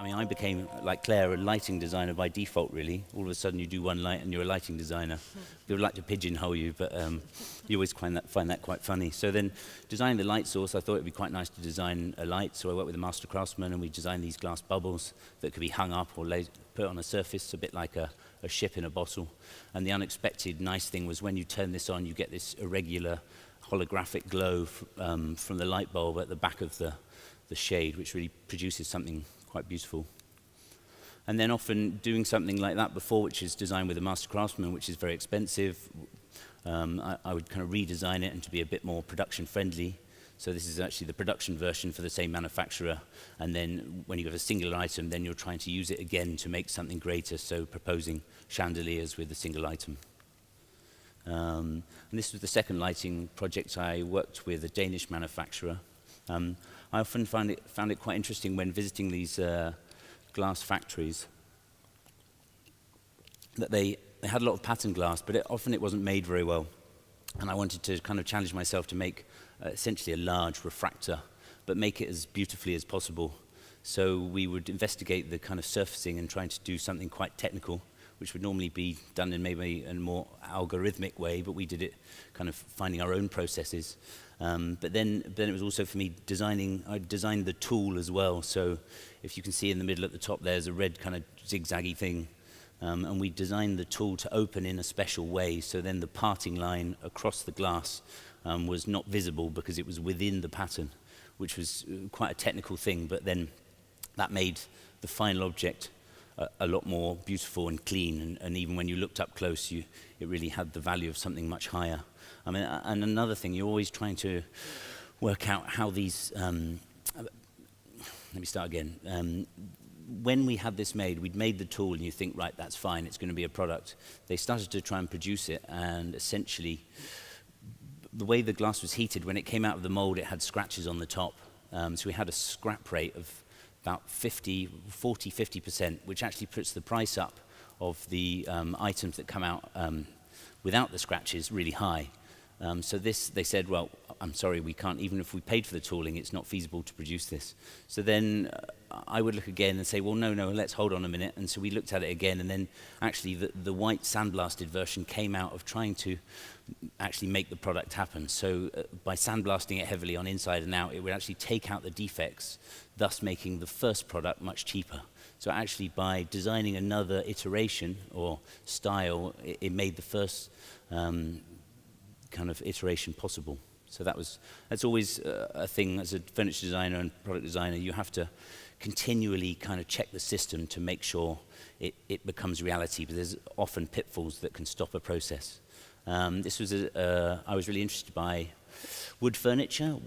mean, I became, like Claire, a lighting designer by default, really. All of a sudden, you do one light and you're a lighting designer. They would like to pigeonhole you, but you always find that quite funny. So then, designing the light source, I thought it would be quite nice to design a light. So I worked with a master craftsman, and we designed these glass bubbles that could be hung up or put on a surface, a bit like a ship in a bottle. And the unexpected nice thing was when you turn this on, you get this irregular holographic glow from the light bulb at the back of the shade, which really produces something quite beautiful. And then often doing something like that before, which is designed with a master craftsman, which is very expensive, I would kind of redesign it and to be a bit more production friendly. So this is actually the production version for the same manufacturer. And then when you have a single item, then you're trying to use it again to make something greater. So proposing chandeliers with a single item. And this was the second lighting project I worked with, a Danish manufacturer. I often found it quite interesting when visiting these glass factories that they had a lot of pattern glass, but often it wasn't made very well. And I wanted to kind of challenge myself to make essentially a large refractor, but make it as beautifully as possible. So we would investigate the kind of surfacing and trying to do something quite technical, which would normally be done in maybe a more algorithmic way, but we did it kind of finding our own processes. But then it was also for me I designed the tool as well. So if you can see in the middle at the top, there's a red kind of zigzaggy thing. And we designed the tool to open in a special way. So then the parting line across the glass was not visible because it was within the pattern, which was quite a technical thing. But then that made the final object a lot more beautiful and clean, and even when you looked up close, it really had the value of something much higher. I mean, and another thing, you're always trying to work out how these. Let me start again. When we had this made, we'd made the tool, and you think, right, that's fine, it's going to be a product. They started to try and produce it, and essentially, the way the glass was heated, when it came out of the mold, it had scratches on the top. So we had a scrap rate of about 50%, which actually puts the price up of the items that come out without the scratches really high. So they said, well, I'm sorry, we can't, even if we paid for the tooling, it's not feasible to produce this. So then I would look again and say, well, no, let's hold on a minute. And so we looked at it again, and then actually the white sandblasted version came out of trying to actually make the product happen. So by sandblasting it heavily on inside and out, it would actually take out the defects, thus making the first product much cheaper. So actually by designing another iteration or style, it made the first kind of iteration possible. So that's always a thing as a furniture designer and product designer. You have to continually kind of check the system to make sure it becomes reality, but there's often pitfalls that can stop a process. I was really interested by wood furniture,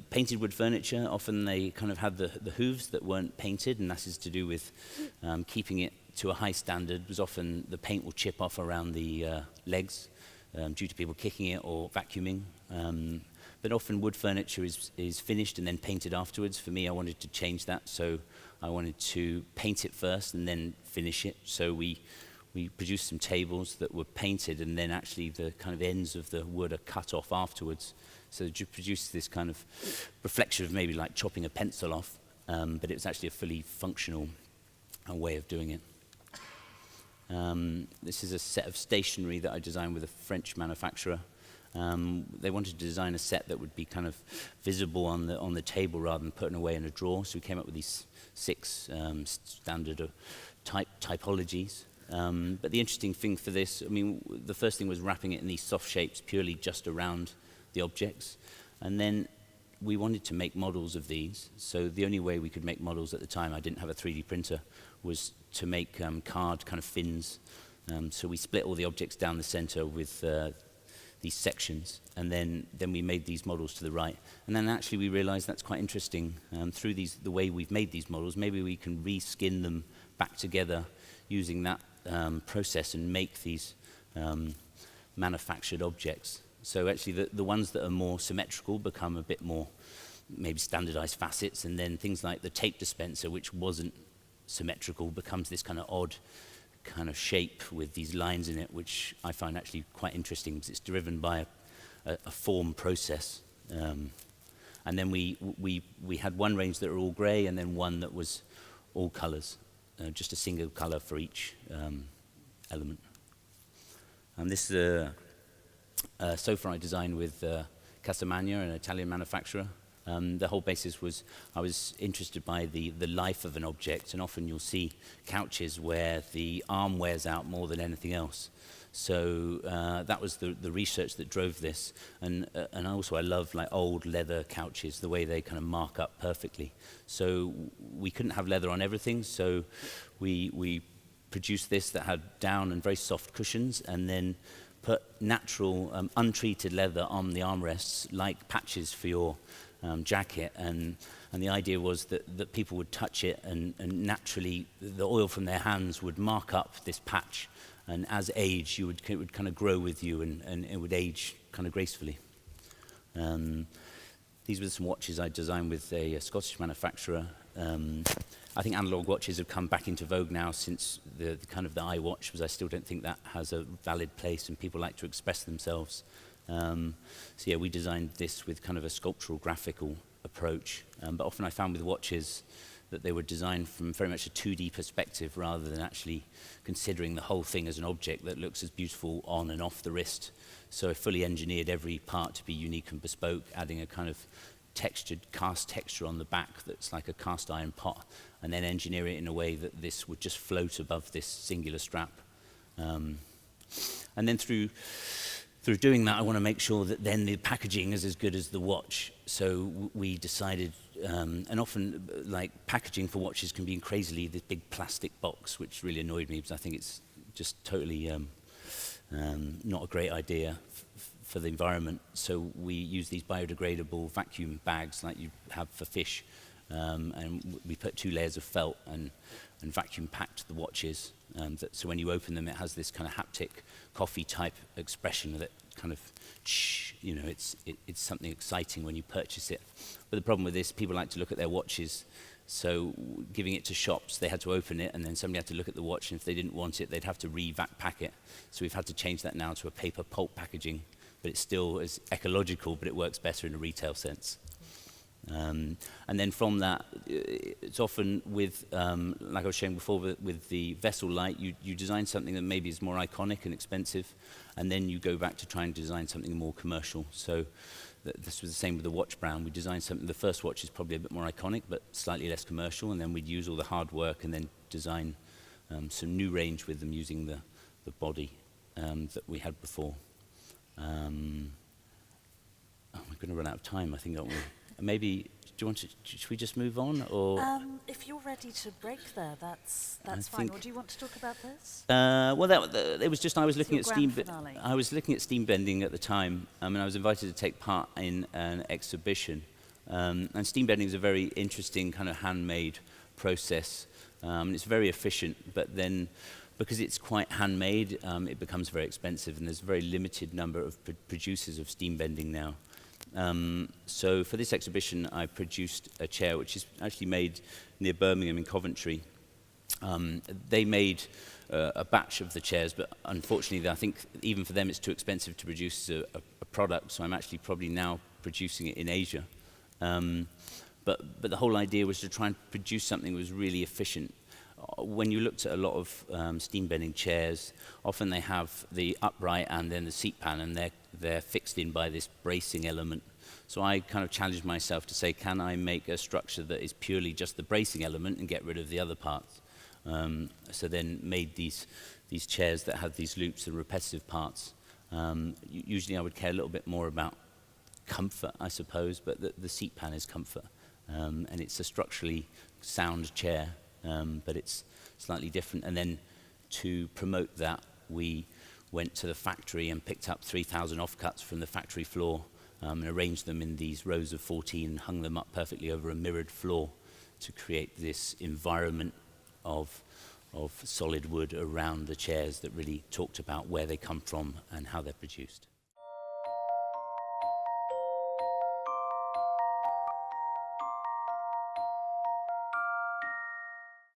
painted wood furniture. Often they kind of had the hooves that weren't painted, and that is to do with keeping it to a high standard. It was often the paint will chip off around the legs due to people kicking it or vacuuming. But often wood furniture is finished and then painted afterwards. For me, I wanted to change that, so I wanted to paint it first and then finish it. So we produced some tables that were painted, and then actually the kind of ends of the wood are cut off afterwards. So it produced this kind of reflection of maybe like chopping a pencil off, but it was actually a fully functional way of doing it. This is a set of stationery that I designed with a French manufacturer. They wanted to design a set that would be kind of visible on the table rather than putting away in a drawer. So we came up with these 6 standard typologies. But the interesting thing for this, I mean, the first thing was wrapping it in these soft shapes purely just around the objects. And then we wanted to make models of these. So the only way we could make models at the time, I didn't have a 3D printer, was to make card kind of fins. So we split all the objects down the center with these sections, and then we made these models to the right. And then actually we realized that's quite interesting. Through the way we've made these models, maybe we can reskin them back together using that process and make these manufactured objects. So actually the ones that are more symmetrical become a bit more maybe standardized facets, and then things like the tape dispenser, which wasn't symmetrical, becomes this kind of odd kind of shape with these lines in it, which I find actually quite interesting because it's driven by a form process. And then we had one range that were all grey, and then one that was all colours, just a single colour for each element. And this is a sofa I designed with Casamagna, an Italian manufacturer. The whole basis was I was interested by the life of an object, and often you'll see couches where the arm wears out more than anything else. So that was the research that drove this, and also I love like old leather couches, the way they kind of mark up perfectly. So we couldn't have leather on everything, so we produced this that had down and very soft cushions, and then put natural untreated leather on the armrests like patches for your jacket, and the idea was that people would touch it, and naturally the oil from their hands would mark up this patch, and as age it would kind of grow with you, and it would age kind of gracefully. These were some watches I designed with a Scottish manufacturer. I think analog watches have come back into vogue now since the kind of the iWatch, because I still don't think that has a valid place, and people like to express themselves. So yeah, we designed this with kind of a sculptural, graphical approach. But often I found with watches that they were designed from very much a 2D perspective, rather than actually considering the whole thing as an object that looks as beautiful on and off the wrist. So I fully engineered every part to be unique and bespoke, adding a kind of textured cast texture on the back that's like a cast iron pot, and then engineer it in a way that this would just float above this singular strap. And then through doing that, I want to make sure that then the packaging is as good as the watch. So we decided, and often like packaging for watches can be crazily this big plastic box, which really annoyed me because I think it's just totally not a great idea for the environment. So we use these biodegradable vacuum bags like you have for fish, and we put 2 layers of felt and vacuum packed the watches, so when you open them it has this kind of haptic coffee type expression that kind of, you know, it's something exciting when you purchase it. But the problem with this, people like to look at their watches, so giving it to shops, they had to open it and then somebody had to look at the watch, and if they didn't want it they'd have to re-vac pack it. So we've had to change that now to a paper pulp packaging, but it still is ecological, but it works better in a retail sense. And then from that, it's often with, like I was showing before, with the vessel light, you design something that maybe is more iconic and expensive, and then you go back to try and design something more commercial. So this was the same with the watch brand. We designed something, the first watch is probably a bit more iconic, but slightly less commercial, and then we'd use all the hard work and then design some new range with them using the body that we had before. We're going to run out of time, I think, aren't we? Maybe, should we just move on, or? If you're ready to break there, that's fine. Or do you want to talk about this? Well, it was just I was looking at steam. I was looking at steam bending at the time, and I was invited to take part in an exhibition. And steam bending is a very interesting kind of handmade process. It's very efficient, but then because it's quite handmade, it becomes very expensive, and there's a very limited number of producers of steam bending now. So for this exhibition, I produced a chair which is actually made near Birmingham in Coventry. They made a batch of the chairs, but unfortunately, I think even for them it's too expensive to produce a product, so I'm actually probably now producing it in Asia. But the whole idea was to try and produce something that was really efficient. When you looked at a lot of steam bending chairs, often they have the upright and then the seat pan, and they're fixed in by this bracing element. So I kind of challenged myself to say, can I make a structure that is purely just the bracing element and get rid of the other parts? So then made these chairs that have these loops and repetitive parts. Usually I would care a little bit more about comfort, I suppose, but the seat pan is comfort. And it's a structurally sound chair, but it's slightly different. And then to promote that, we went to the factory and picked up 3,000 offcuts from the factory floor, and arranged them in these rows of 14 and hung them up perfectly over a mirrored floor to create this environment of solid wood around the chairs that really talked about where they come from and how they're produced.